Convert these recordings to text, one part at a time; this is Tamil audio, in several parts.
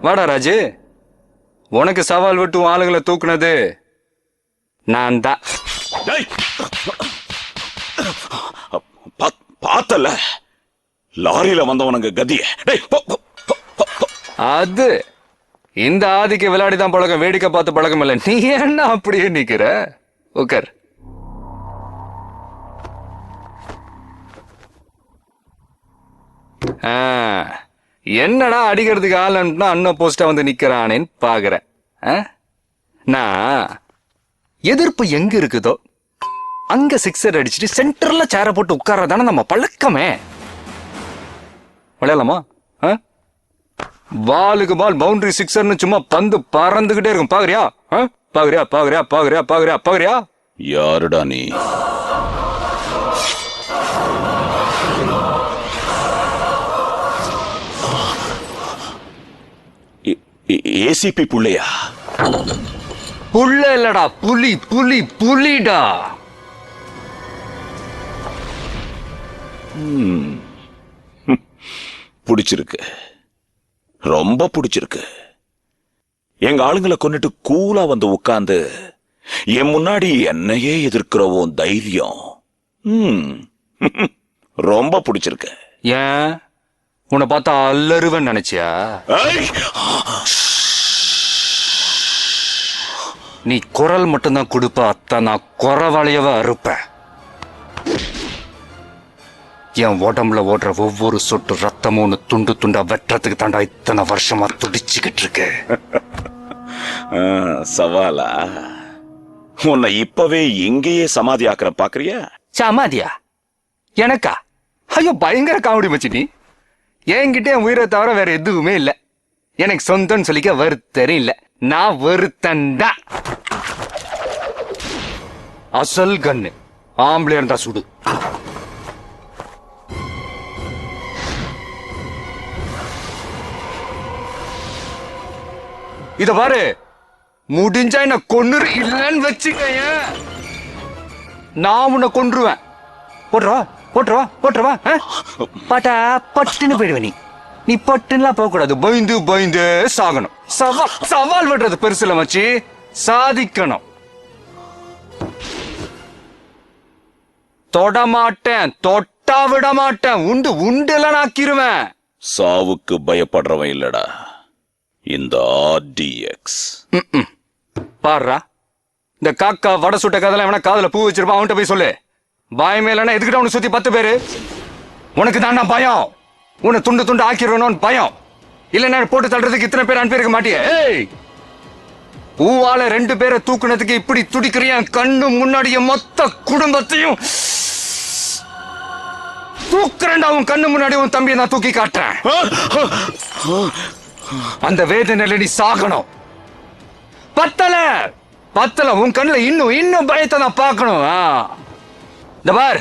வாடா ராஜு, உனக்கு சவால் விட்டு ஆளுகளை தூக்குனது நான் தான். பார்த்தல லாரியில வந்தவனுங்க கதிய. அது இந்த ஆதிக்கு விளையாடிதான் பழக்கம், வேடிக்கை பார்த்து பழக்கம் இல்ல. நீ என்ன அப்படியே நிக்கிற? உட்கார். என்னடா அடிக்கிறதுக்கு ஆளுன்னா அண்ணன் போஸ்டா வந்து நிக்கிறானேன்னு பாக்குறேன். நான் எதிர்ப்பு எங்க இருக்குதோ அங்க சிக்ஸர் அடிச்சுட்டு சென்டர்ல சேர போட்டு உட்கார்றதானே நம்ம பழக்கமே. விளையாடலாமா? பாலுக்கு பால் பவுண்டரி சிக்ஸர்னு சும்மா பந்து பறந்துகிட்டே இருக்கும். பாக்குறியா? பாக்குறியா பாக்குறியா பாக்குறியா பாக்குறியா பாக்குறியா? யாருடா நீ? ஏசிபி புள்ளையா? புள்ள இல்லடா, புலி புலி புலிடா. பிடிச்சிருக்கு, ரொம்ப பிடிச்சிருக்கு. எங்க ஆளுங்களை கொண்டுட்டு கூலா வந்து உட்கார்ந்து என் முன்னாடி என்னையே எதிர்க்கிறவோம் தைரியம் ரொம்ப பிடிச்சிருக்கு. ஏன் உன்னை பார்த்தா அல்லருவன் நினைச்சியா? நீ குரல் மட்டும்தான் கொடுப்ப, அத்த நான் குறவளையவ அறுப்பேன். என் உடம்புல ஓடுற ஒவ்வொரு சொட்டு ரத்தமும் துண்டு துண்டா வெட்டுறதுக்கு தாண்டா இத்தனை வருஷமா துடிச்சுக்கிட்டு இருக்கு. சவாலா? உன்னை இப்பவே எங்கேயே சமாதி ஆக்கிற பாக்குறியா? சமாதியா? எனக்கா? ஐயோ பயங்கர காமெடி மச்சி. நீ என்கிட்ட என் உயிரை தவிர வேற எதுவுமே இல்ல. எனக்கு சொந்தம்னு சொல்லிக்க வருத்தரும் இல்ல. நான் வருத்தண்டா. அசல் கண்ணு ஆம்பளை இருந்தா சுடு. இத பாரு, முடிஞ்சா என்ன கொன்னு இல்லன்னு வச்சுக்க, நான் உன்னை கொன்றுவேன். போட்டுருவா போட்டுருவா போட்டுருவா. பாட்டா பட்டுன்னு போயிடுவ. நீ பட்டுன்னுலாம் போக கூடாது. பயந்து பயந்து சாகணும். சவால் விடுறது பெருசுல வச்சு சாதிக்கணும். தொட மாட்டேன், தொட்டா விட மாட்டேன். உண்டு உண்டுல நாக்கிருவேன். சாவுக்கு பயப்படுறவன் இல்லடா இந்த ஆர்டிஎக்ஸ். பாருடா, இந்த காக்கா வடை சுட்ட கதெல்லாம் எவனா காதுல பூ வச்சிருப்பான், அவன்கிட்ட போய் சொல்லு. பயமே இல்லைன்னா எதுக்கிட்ட உனக்கு சுத்தி 10 பேரு. உனக்கு தாண்டா பயம். உன்னை துண்டு துண்டு ஆக்கிடணும்னு பயம். இல்லைன்னா போட்டு தள்ளுறதுக்கு இத்தனை பேர் அனுப்பியிருக்க மாட்டியே. பூவால 2 பேரை தூக்குனதுக்கு இப்படி துடிக்கிறிய கண்ணு முன்னாடிய மொத்த குடும்பத்தையும் தூக்குறேன்டா. உன் கண்ணு முன்னாடி உன் தம்பியை நான் தூக்கி காட்டுறேன். அந்த வேதனையில நீ சாகணும். பத்தல உன் கண்ணுல இன்னும் பயத்தை நான் பார்க்கணும். இந்த பார்,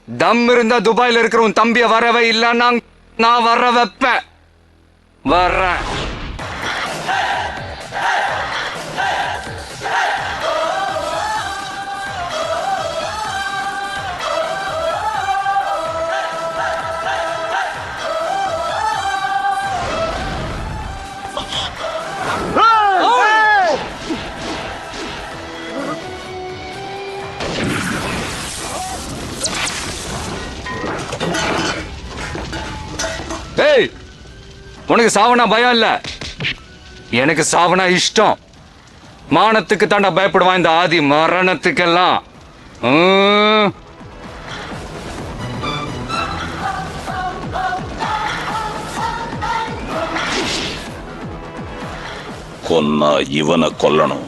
தம் இருந்தா துபாயில இருக்கிற உன் தம்பிய வரவே இல்லைன்னா நான் வர வைப்பேன். வர்றேன். ஏய், உனக்கு சாவனா பயம் இல்ல, எனக்கு சாவனா இஷ்டம். மானத்துக்கு தாண்டா பயப்படுவான் இந்த ஆதி, மரணத்துக்கெல்லாம். கொன்னா இவனை கொல்லணும்,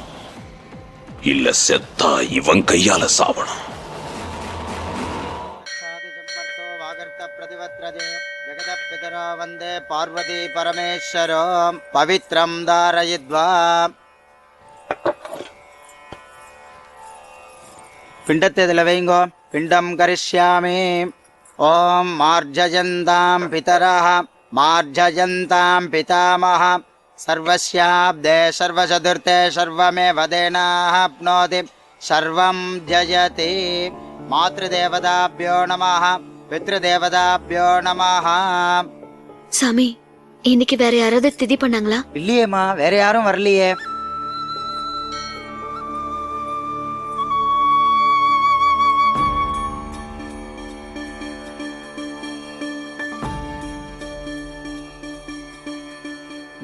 இல்ல செத்தா இவன் கையால சாவணும். வந்தே பார்வதி பரமேஸ்வரோ பவித்ரம் தாரயித்வா. பிண்டத்தை இதில் வைங்கோ. பிண்டம் கரிஷ்யாமி. ஓம் மார்ஜயந்தாம் பிதரः மார்ஜயந்தாம் பிதாமஹ சர்வஸ்யாப்தே சர்வசதுர்த்தே சர்வமேவ தேனாப்னோதி சர்வம் ஜயதி. மாத்ருதேவதாப்யோ நமः பித்ருதேவதாப்யோ நமः. சாமி, இன்னைக்கு வேற யாராவது திதி பண்ணாங்களா? இல்லையேம்மா, வேற யாரும் வரலையே.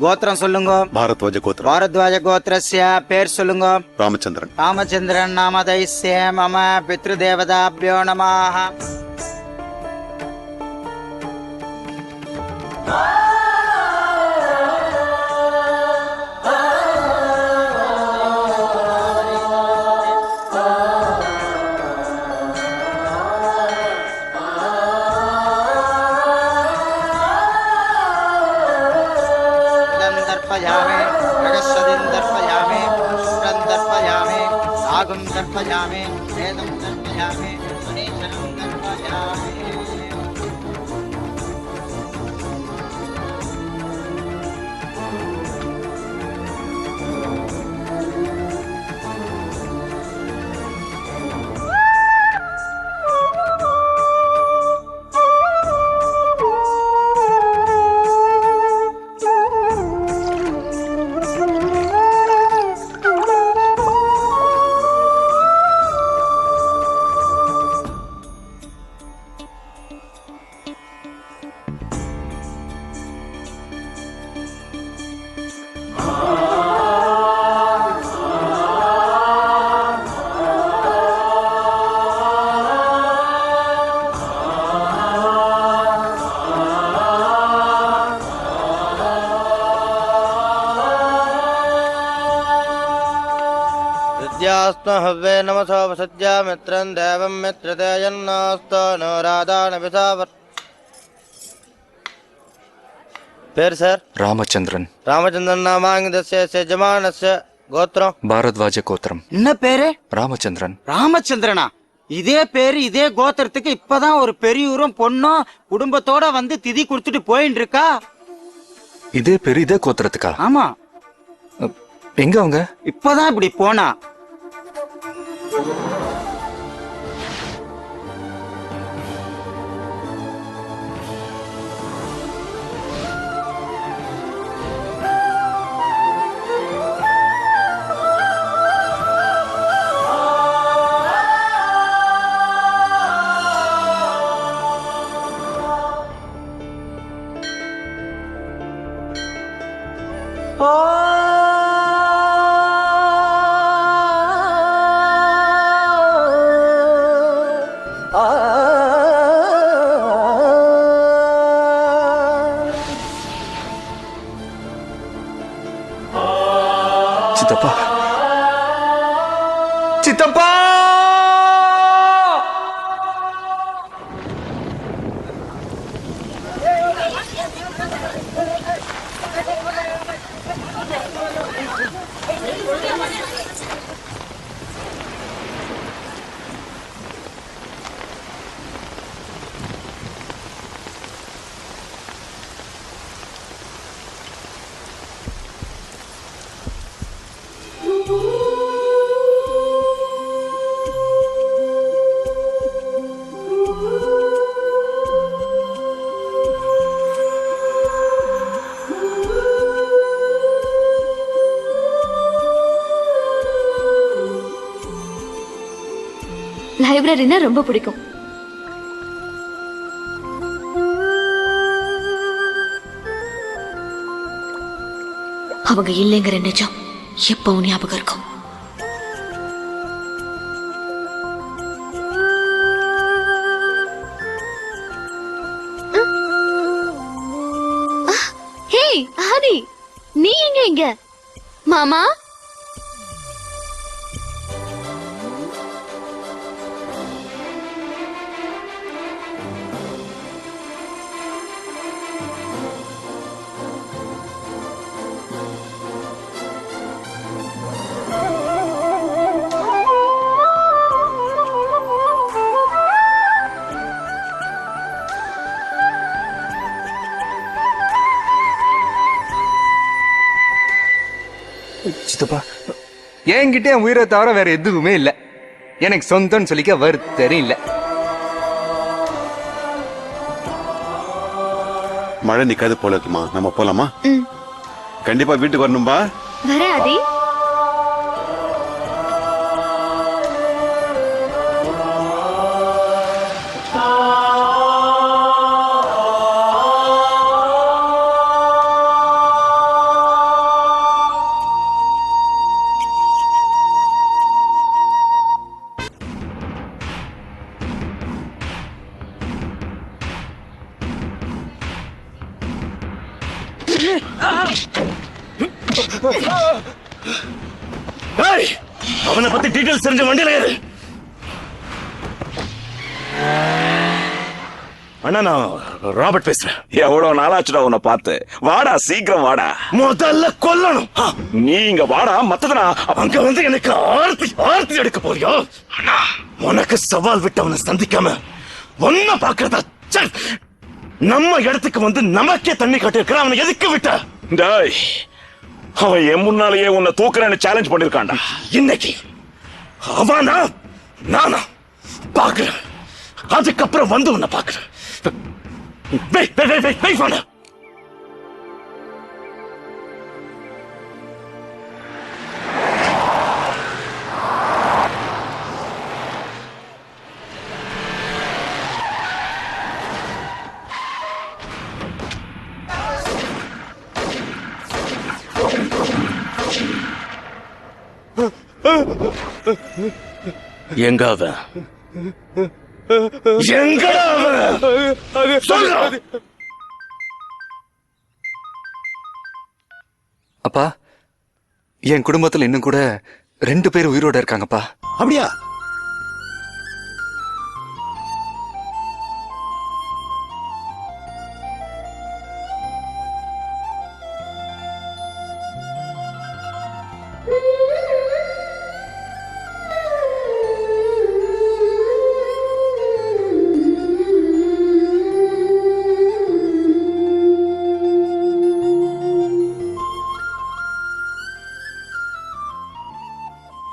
கோத்திரம் சொல்லுங்க. பாரத்வாஜ கோத்திரம். பாரத்வாஜ கோத்திரஸ்ய பேர் சொல்லுங்க. ராமச்சந்திரன். ராமச்சந்திரன் நாம தைஸ்ய மம பித்ருதேவதாப்யோ நமः. दर्पयामि वेदं दर्पयामि मनीषं दर्पयामि. हव्वे नमसो वसज्जा मित्रं देवं मित्रते यन्नास्तो नो राधानभिसावर. பேர் சார்? ராமச்சந்திரன். ராமச்சந்திரன் நாமாங்கிதஸ்ய யஜமானஸ்ய கோத்திரம்? பாரத்வாஜ கோத்திரம். என்ன பேரு? ராமச்சந்திரன். ராமச்சந்திரனா? இதே பேரு இதே கோத்திரத்துக்கு இப்பதான் ஒரு பெரியூரும் பொண்ணும் குடும்பத்தோட வந்து திதி கொடுத்துட்டு போயின்னு இருக்கா. இதே பேரு இதே கோத்திரத்துக்கா? ஆமா. எங்க அவங்க? இப்பதான் இப்படி போனா. சித்தப்பா, சித்தப்பா, லைப்ரரினா ரொம்ப பிடிக்கும். அவங்க இல்லைங்கிற நிஜம் எப்பவும் ஞாபகம் இருக்கும். ஹே ஹரி, நீ எங்க இங்க? மாமா சித்தப்பா, என்கிட்ட என் உயிரை தவிர வேற எதுவுமே இல்லை. எனக்கு சொந்தம்னு சொல்லிக்க வருத்தரும் இல்லை. மழை நிக்காது போல இருக்குமா, நம்ம போலாமா? கண்டிப்பா வீட்டுக்கு வரணும்பா. வர ஆதி. அவனை பத்தி டீடைல்ஸ் தெரிஞ்ச வண்டியில ஏறு. அண்ணா, நான் ராபர்ட் பேசுறேன். எவ்வளவு நாளாச்சுடா உன்னை பார்த்து. வாடா, சீக்கிரம் வாடா. முதல்ல கொல்லணும். நீ இங்க வாடா, மத்ததுனா அங்க வந்து எனக்கு ஆர்த்தி எடுக்க போறியா? அண்ணா, உனக்கு சவால் விட்டவனை சந்திக்காம ஒன்ன பாக்குறதா? நம்ம இடத்துக்கு வந்து நமக்கே தண்ணி கட்டிருக்கிற அவனை எதுக்கு விட்ட? டேய், அவன் என் முன்னாலேயே உன்னை தூக்குறேன்னு சேலஞ்ச் பண்ணிருக்கான்டா. இன்னைக்கு அவனா நானா பாக்குறேன். அதுக்கப்புறம் வந்து உன்னை பாக்குறேன். எங்க அவன்? எங்கடா அவன்? சொல்றா. அப்பா, என் குடும்பத்துல இன்னும் கூட 2 பேர் உயிரோட இருக்காங்கப்பா. அப்படியா?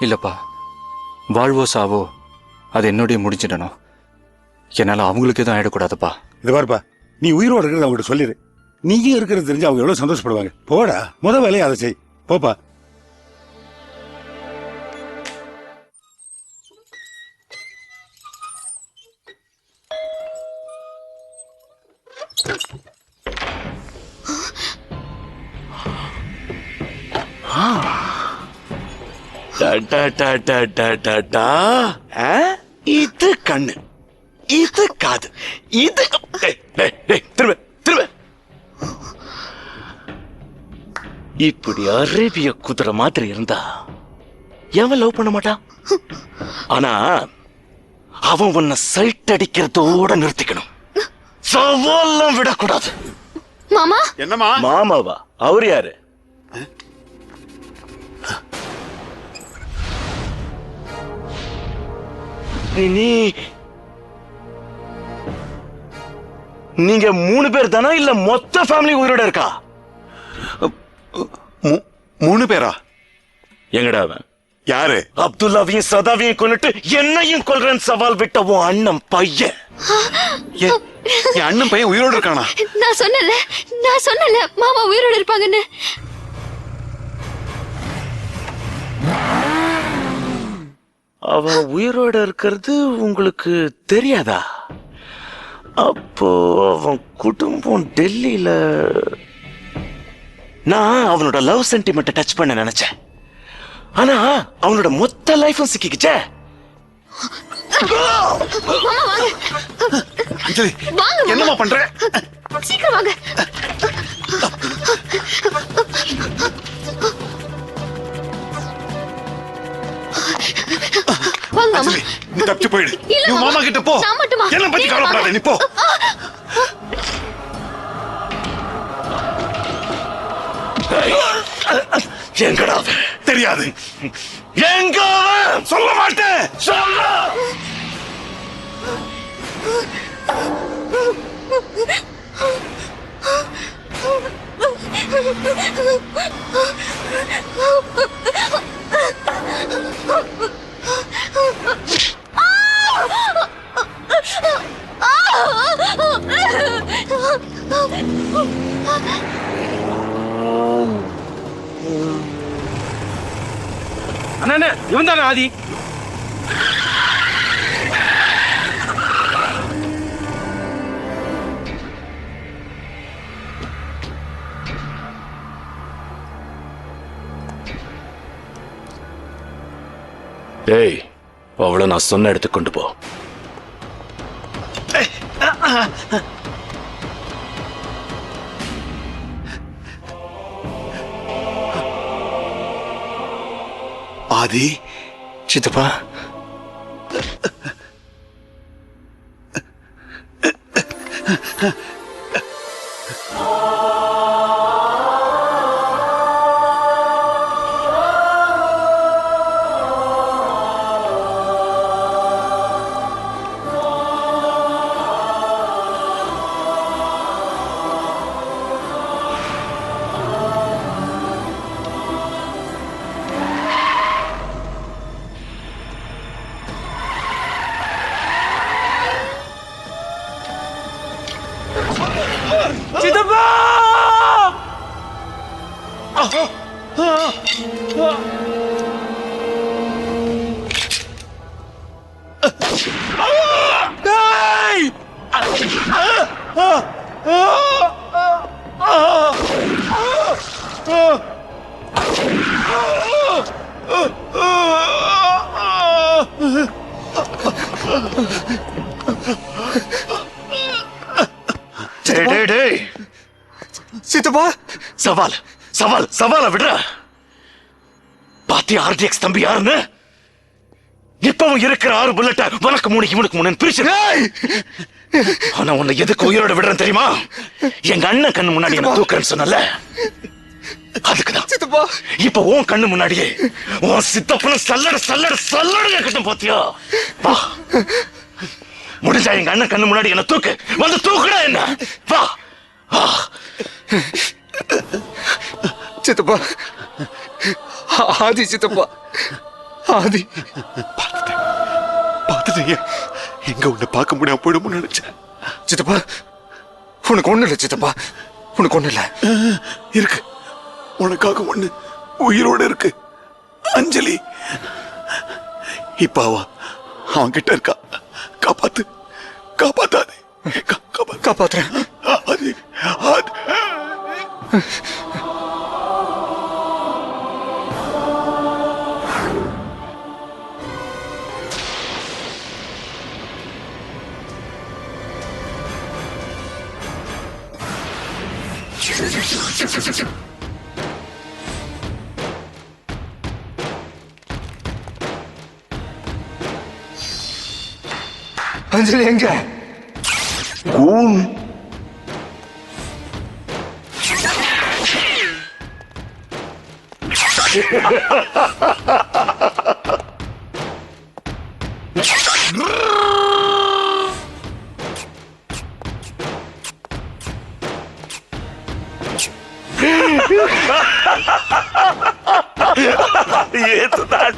இல்லப்பா, வாழ்வோ சாவோ அது என்னுடைய முடிஞ்சிடணும். என்னால அவங்களுக்கு எதுவும் ஆயிடக்கூடாதுப்பா. இது பாருப்பா, நீ உயிரோட இருக்கிறத அவங்ககிட்ட சொல்லிடு. நீங்க இருக்கிறது தெரிஞ்சு அவங்க எவ்வளவு சந்தோஷப்படுவாங்க. போடா, முத வேலையை அதை செய். போப்பா. இது கண்ணு, இது காது, இது திரும்ப திரும்ப. இப்படி அரேபிய குதிரை மாதிரி இருந்தா எவன் லவ் பண்ண மாட்டான்? ஆனா அவன் உன்னை சைட் அடிக்கிறதோட நிறுத்திக்கணும். சவால்லாம் விடக்கூடாது. மாமா. என்னமா? மாமாவா? அவர் யாரு? நீங்க 3 பேர் தானா, இல்ல மொத்த ஃபேமிலி உயிரோட இருக்கா? 3 பேரா? எங்கடா அவன்? யாரு? அப்துல்லாவையும் சதாவையும் கொன்னுட்டு என்னையும் கொல்றேன் சவால் விட்ட உன் அண்ணன் பையன். என் அண்ணன் பையன் உயிரோட இருக்கானா? நான் சொன்னல மாமா உயிரோட இருப்பாங்கன்னு. அவன் உயிரோட இருக்கிறது உங்களுக்கு தெரியாதா? அப்போ அவன் குடும்பம் டெல்லியில. நான் அவனோட லவ் சென்டிமெண்ட்டை டச் பண்ண நினைச்சேன். ஆனா அவனோட மொத்த லைஃபும் சிக்கிக்கிச்சே. அஞ்சலி வாங்க என்னம்மா பண்ற? சீக்கிரம் வாங்க. வாங்க மாமா. அஞ்சலி நீ தப்பிச்சு போயிடு. இல்ல நீ மாமா. மாமா கிட்ட போ. நான் மட்டுமா? என்ன பத்தி இல்ல கவலைப்படாத, மாமா. நீ போ. எங்கடா அவன்? தெரியாது. எங்க அவன்? சொல்ல மாட்டேன். சொல்ல. அண்ணா இவன் தானே ஆதி? டேய், அவளை நான் சொன்ன இடத்துக்கு கொண்டு போ. ஆதி சித்தப்பா, சித்தப்பா! டேய்! டேய், டேய், டேய். சித்தப்பா சவால் சவால் சவால விடுற. பாத்தி RDX தம்பி யாருன்னு? இப்பவும் இருக்கிற 6 புல்லட்ட உனக்கு 3 இவனுக்கு 3 பிரிச்சு. ஆனா உன்னை எதுக்கு உயிரோட விடுறேன் தெரியுமா? எங்க அண்ணன் கண்ணு முன்னாடி என்ன தூக்குறேன்னு சொன்னல, அதுக்குதான். சித்தப்பா இப்ப உன் கண்ணு முன்னாடியே உன் சித்தப்பன சல்லட சல்லட சல்லட கேட்கட்டும். பாத்தியா? வா, முடிஞ்சா எங்க அண்ணன் கண்ணு முன்னாடி என்ன தூக்கு. வந்து தூக்குடா என்ன. வா. சித்தப்பா ஆதி சித்தப்பா ஆதி பாத்துட்டீங்க, எங்க உன்னை பார்க்க முடியாம போயிடும்னு நினைச்சேன். சித்தப்பா உனக்கு ஒண்ணு இல்ல சித்தப்பா, உனக்கு ஒண்ணு இல்ல. இருக்கு, உனக்காக ஒண்ணு உயிரோட இருக்கு. அஞ்சலி இப்ப அவன் கிட்ட இருக்கா. காப்பாத்து, காப்பாத்தாது. காப்பாத்துறேன். அது அது அஞ்சலி எங்க? கூன் ஏத்துதான்.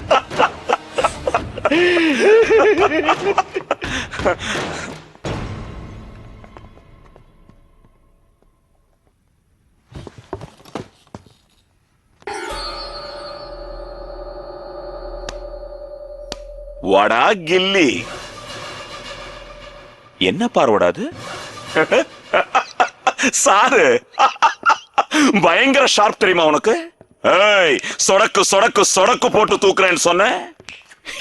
வடா கில்லி. என்ன பார்வடாது சாரு? பயங்கர ஷார்ப் தெரியுமா உனக்கு? ஏய், சொடக்கு சொடக்கு சொடக்கு போட்டு தூக்குறேன்னு சொன்ன,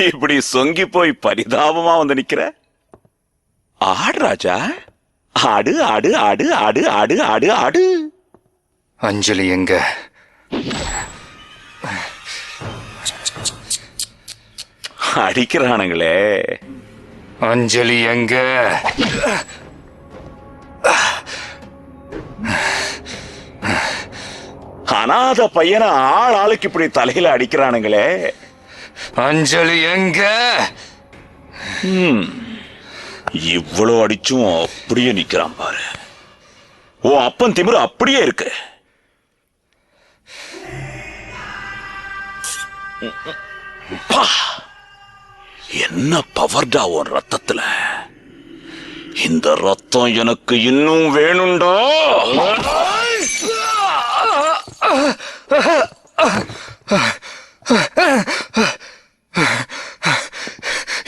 இப்படி சொங்கி போய் பரிதாபமா வந்து நிக்கிற. ஆடு ராஜா, ஆடு ஆடு ஆடு ஆடு ஆடு ஆடு ஆடு. அஞ்சலி எங்க? அடிக்கிறானுங்களே. அஞ்சலி எங்க? அனாத பையனை ஆள் ஆளுக்கு இப்படி தலையில அடிக்கிறானுங்களே. அஞ்சலி எங்க? இவ்வளவு அடிச்சும் அப்படியே நிக்கிறான் பாரு. ஓ அப்பன் திமிரு அப்படியே இருக்கு. என்ன பவர்டா உன் ரத்தத்துல. இந்த ரத்தம் எனக்கு இன்னும் வேணும்டா.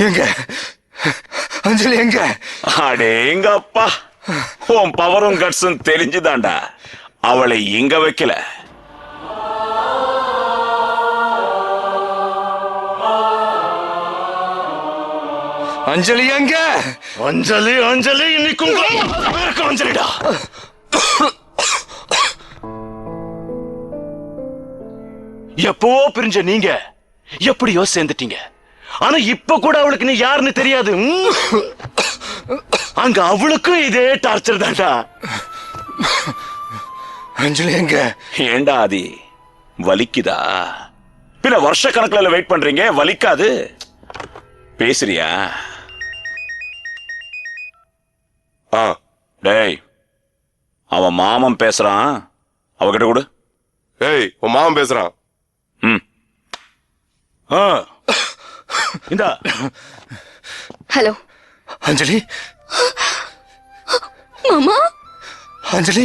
எங்க அஞ்சலி எங்க? அடேங்க அப்பா, உன் பவரும் கட்ஸும் தெரிஞ்சுதான்டா அவளை இங்க வைக்கல. அஞ்சலி எங்க? அஞ்சலி அஞ்சலி இன்னைக்கு அஞ்சலிடா. எப்போ பிரிஞ்ச நீங்க எப்படியோ சேர்ந்துட்டீங்க. ஆனா இப்ப கூட அவளுக்கு நீ யாருன்னு தெரியாது. அங்க அவளுக்கும் இதே டார்ச்சர் தான்டா. அஞ்சலி எங்க? ஏண்டா ஆதி, வலிக்குதா? பின்ன வருஷ கணக்குல வெயிட் பண்றீங்க, வலிக்காது? பேசுறியா? டேய், அவன் மாமன் பேசுறான், அவகிட்ட கொடு. ஏய், உன் மாமன் பேசுறான். இந்தா. ஹலோ அஞ்சலி. மாமா. அஞ்சலி.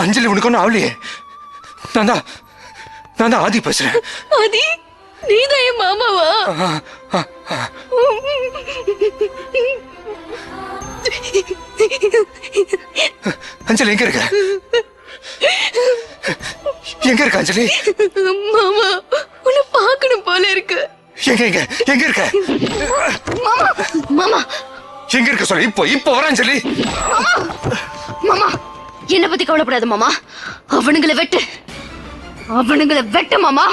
அஞ்சலி உனக்கு ஒன்னும் ஆவலையே. நான் தான் ஆதி பேசுறேன். ஆதி, நீதான் என் மாமாவா? அஞ்சலி எங்க இருக்க? எங்க இருக்க அஞ்சலி? மாமா, உன்னை பார்க்கணும் போல இருக்கு. எங்க எங்க எங்க இருக்க? மாமா மாமா எங்க இருக்க சொல்லு. இப்போ வர அஞ்சலி. மாமா, என்ன பத்தி கவலைப்படாத மாமா. அவனுங்களை வெட்டு மாமா,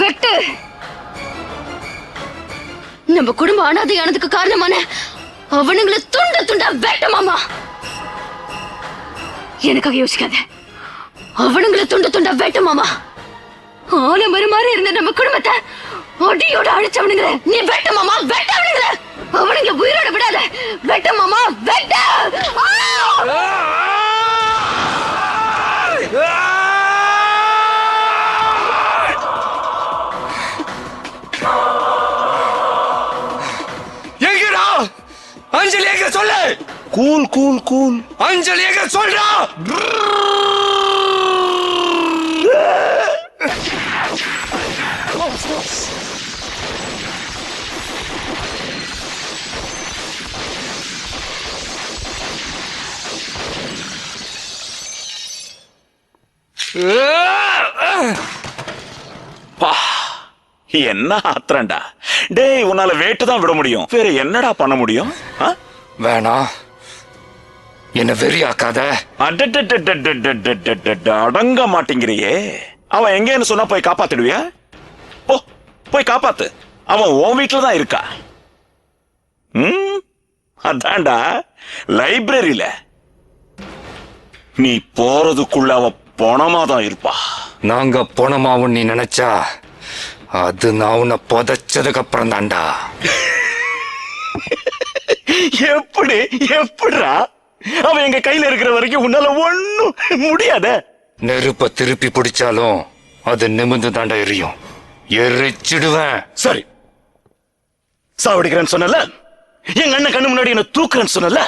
வெட்டு. நம்ம குடும்பம் அனாதையானதுக்கு காரணமான அவனுங்களை துண்ட துண்டா வெட்ட மாமா. எனக்காக யோசிக்காத, அவனுங்களை துண்ட துண்டா வெட்ட மாமா. ஆலமரம் மாதிரி இருந்த நம்ம குடும்பத்தை அடியோட அழிச்சவனுங்களை நீ வெட்ட மாமா, வெட்ட அவனுங்களை. அவனுங்களை உயிரோட விடாத, வெட்ட மாமா, வெட்ட. எங்கடா அஞ்சலி? எங்க சொல்லு. Cool cool cool. அஞ்சலி எங்க சொல்றா? என்ன ஆத்திரண்டா. டேய், உன்னால வேட்டு தான் விட முடியும், வேற என்னடா பண்ண முடியும்? வேணாம், என்ன வெறியாக்காத. அடங்க மாட்டேங்கிறியே. அவன் எங்கன்னு சொன்னா போய் காப்பாத்திடுவியா? போய் காப்பாத்து. அவன் உன் வீட்டுல தான் இருக்கா. அதான்டா லைப்ரரியில. நீ போறதுக்குள்ள அவ பணமா தான் இருப்பா. நாங்க பணமாவும் நீ நினைச்சா அது நான் உன்னை புதைச்சதுக்கு அப்புறம் தான்டா. எப்படிடா? அவன் எங்க கையில இருக்கிற வரைக்கும் உன்னால ஒண்ணும் முடியாத. நெருப்ப திருப்பி பிடிச்சாலும் அது நிமிந்து தாண்டா எரியும். எரிச்சிடுவேன். சரி, சாவடிக்கிறேன்னு சொன்னல, எங்க அண்ணன் கண்ணு முன்னாடி என்ன தூக்குறேன்னு சொன்னல,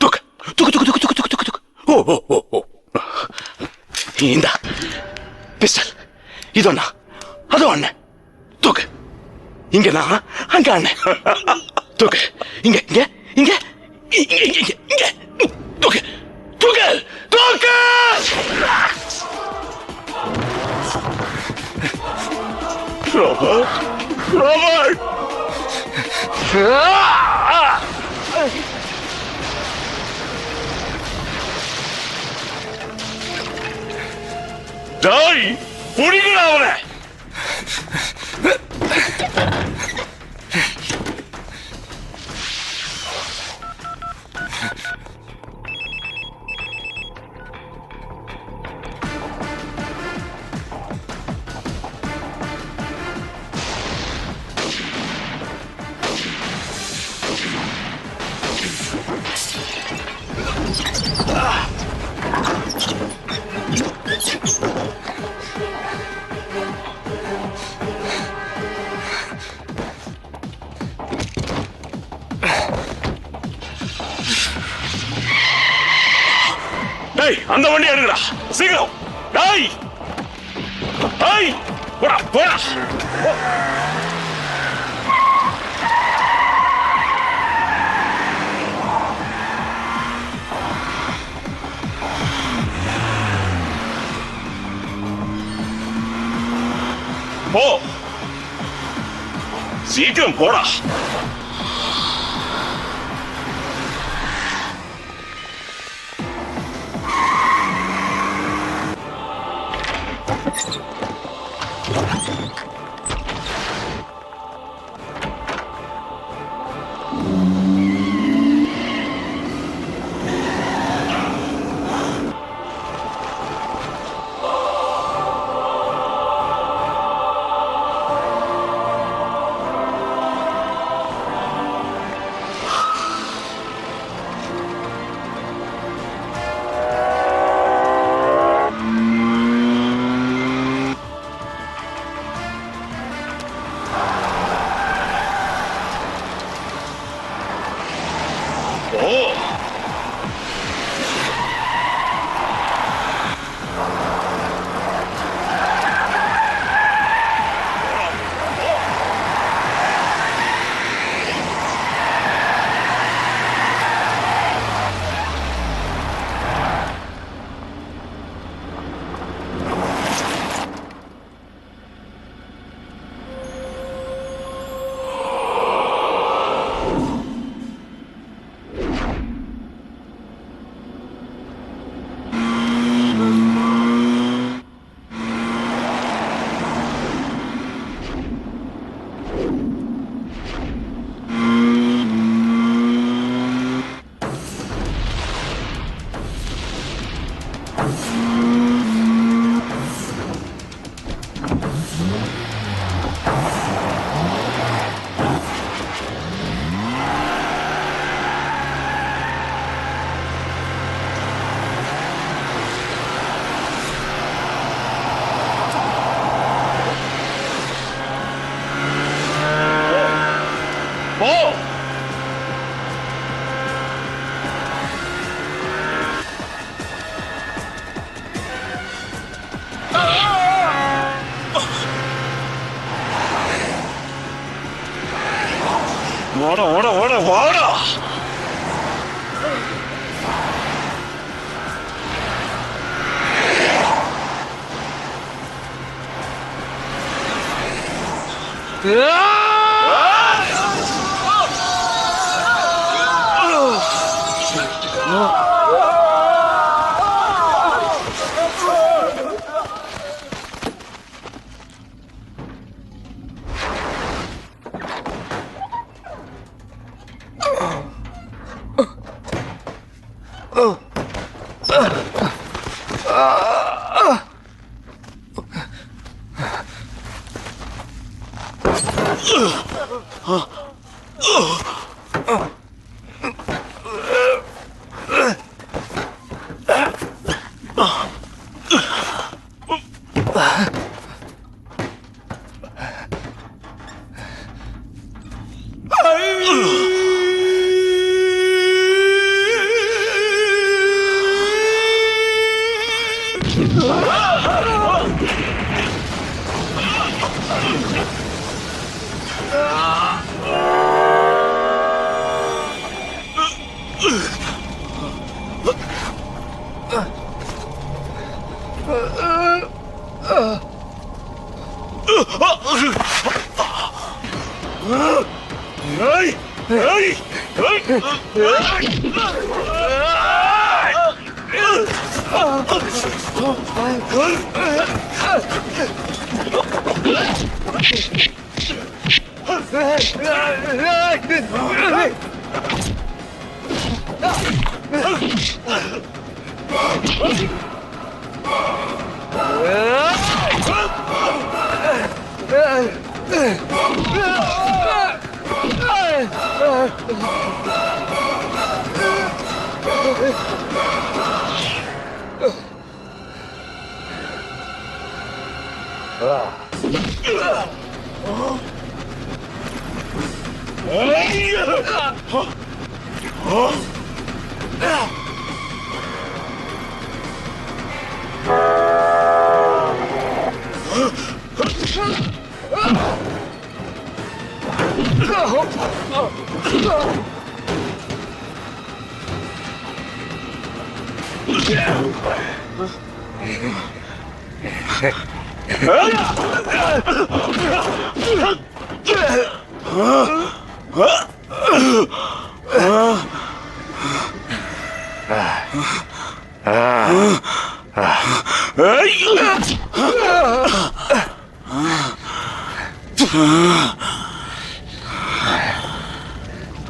தூக்கு தூக்கு தூக்கு தூக்கு தூக்கு தூக்கு தூக்கு. ஓ ஓ ஓ ஓ. இந்தா பிஸ்டல், இது அண்ணா அது அண்ணன் தூக்கு இங்க நான் அங்க அண்ணன் தூக்கு இங்க இங்க இங்க இங்க இங்க இங்க தூக்கு தூக்கு தூக்கு ராபர்ட் ராபர்ட் டேய் புடிங்கடா அவனை டேய் அந்த வண்டி எடுங்கடா சீக்கிரம் டேய் டேய் போடா போடா போ சீக்கிரம் போடா ஓட ஓட ஓட ஓட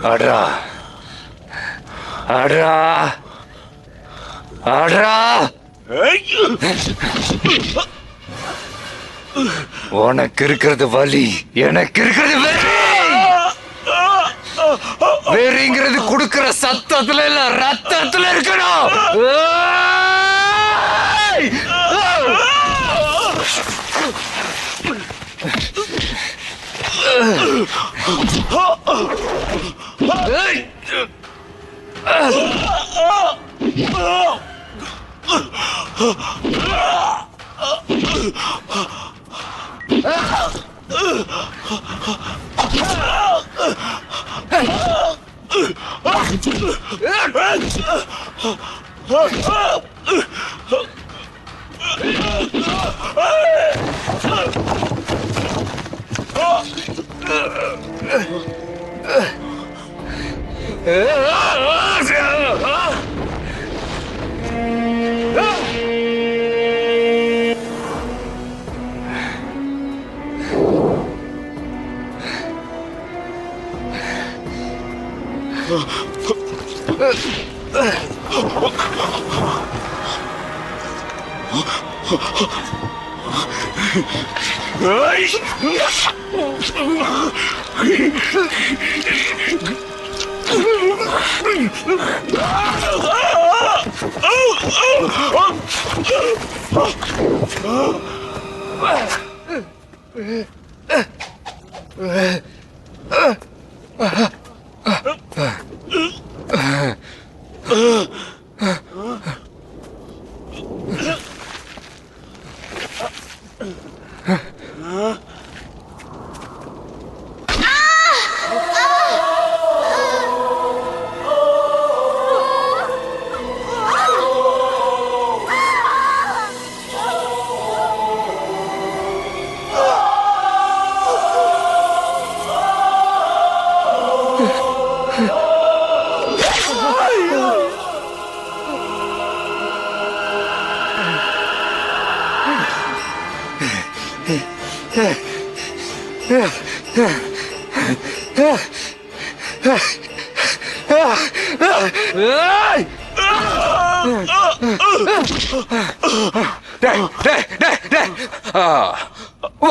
ஆடுறா ஆடுறா ஆடுறா. உனக்கு இருக்கிறது வலி, எனக்கு இருக்கிறது வெறி. வெறிங்கிறது கொடுக்கிற சத்தத்துல இல்ல, ரத்தத்துல இருக்கணும்.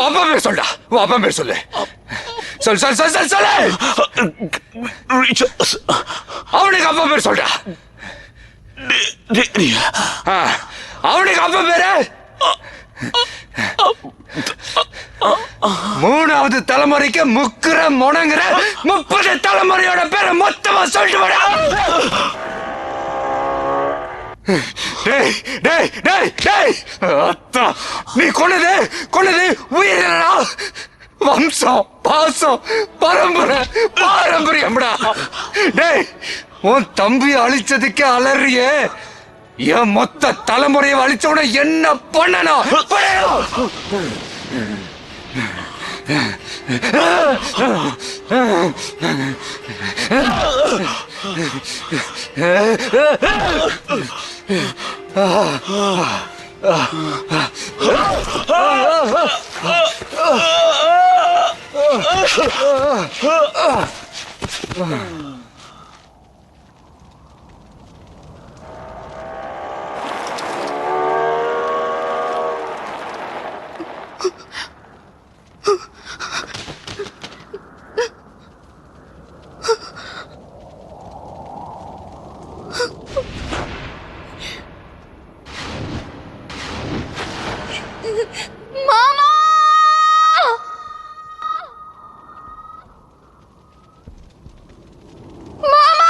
அப்பா பேர் சொல்டா, அப்பா பேர் சொல்லு. சொல் சொல் சொல் சொல் சொல்லு. அவனுக்கு அப்பா பேர் சொல்டா. அவனுக்கு அப்பா பேரு மூணாவது தலைமுறைக்கு முக்குற முணங்குற 30 தலைமுறையோட பேரை மொத்தமா சொல்லிட்டு டேய் டேய் டேய் டேய் அத்தா நீ கொன்னது உயிரினடா வம்சம் பாசம் பரம்பரை பாரம்பரியம்டா டேய் உன் தம்பி அழிச்சதுக்கே அலறியே என் மொத்த தலைமுறையை அழிச்சவன என்ன பண்ணணும் மாமா மாமா